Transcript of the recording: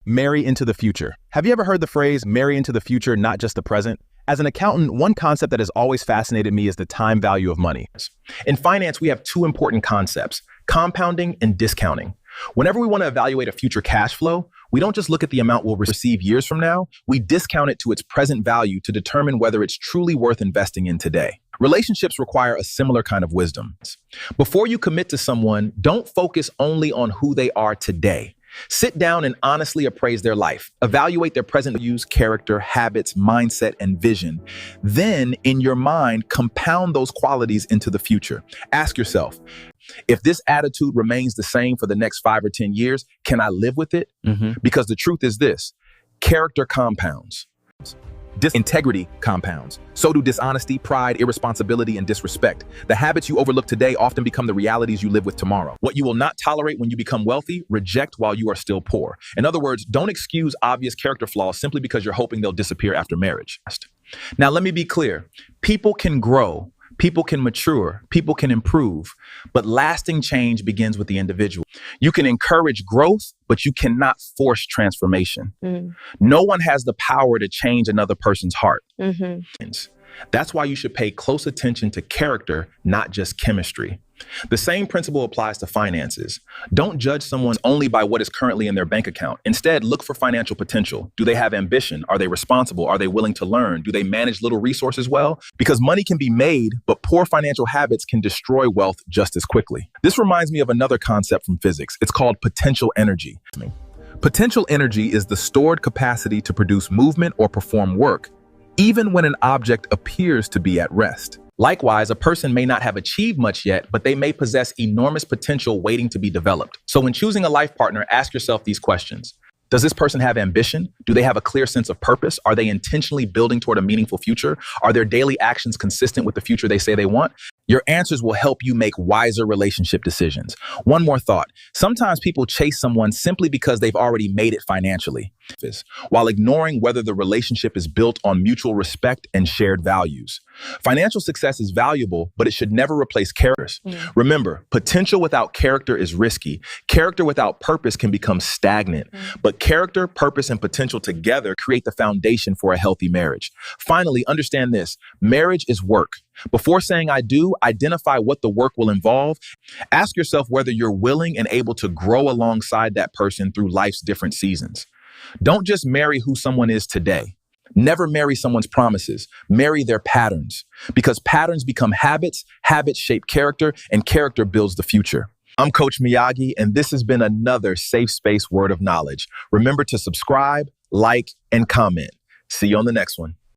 Marry into the future. Have you ever heard the phrase, marry into the future, not just the present? As an accountant, one concept that has always fascinated me is the time value of money. In finance, we have two important concepts, compounding and discounting. Whenever we want to evaluate a future cash flow, we don't just look at the amount we'll receive years from now, we discount it to its present value to determine whether it's truly worth investing in today. Relationships require a similar kind of wisdom. Before you commit to someone, don't focus only on who they are today. Sit down and honestly appraise their life. Evaluate their present views, character, habits, mindset, and vision. Then, in your mind, compound those qualities into the future. Ask yourself, if this attitude remains the same for the next 5 or 10 years, can I live with it? Because the truth is this, character compounds. Integrity compounds. So do dishonesty, pride, irresponsibility, and disrespect. The habits you overlook today often become the realities you live with tomorrow. What you will not tolerate when you become wealthy, reject while you are still poor. In other words, don't excuse obvious character flaws simply because you're hoping they'll disappear after marriage. Now, let me be clear. People can grow. People can mature, people can improve, but lasting change begins with the individual. You can encourage growth, but you cannot force transformation. No one has the power to change another person's heart. That's why you should pay close attention to character, not just chemistry. The same principle applies to finances. Don't judge someone only by what is currently in their bank account. Instead, look for financial potential. Do they have ambition? Are they responsible? Are they willing to learn? Do they manage little resources well? Because money can be made, but poor financial habits can destroy wealth just as quickly. This reminds me of another concept from physics. It's called potential energy. Potential energy is the stored capacity to produce movement or perform work, even when an object appears to be at rest. Likewise, a person may not have achieved much yet, but they may possess enormous potential waiting to be developed. So when choosing a life partner, ask yourself these questions. Does this person have ambition? Do they have a clear sense of purpose? Are they intentionally building toward a meaningful future? Are their daily actions consistent with the future they say they want? Your answers will help you make wiser relationship decisions. One more thought. Sometimes people chase someone simply because they've already made it financially, while ignoring whether the relationship is built on mutual respect and shared values. Financial success is valuable, but it should never replace character. Remember, potential without character is risky. Character without purpose can become stagnant, but character, purpose, and potential together create the foundation for a healthy marriage. Finally, understand this, marriage is work. Before saying I do, identify what the work will involve. Ask yourself whether you're willing and able to grow alongside that person through life's different seasons. Don't just marry who someone is today. Never marry someone's promises. Marry their patterns, because patterns become habits, habits shape character, and character builds the future. I'm Coach Miyagi, and this has been another Safe Space Word of Knowledge. Remember to subscribe, like, and comment. See you on the next one.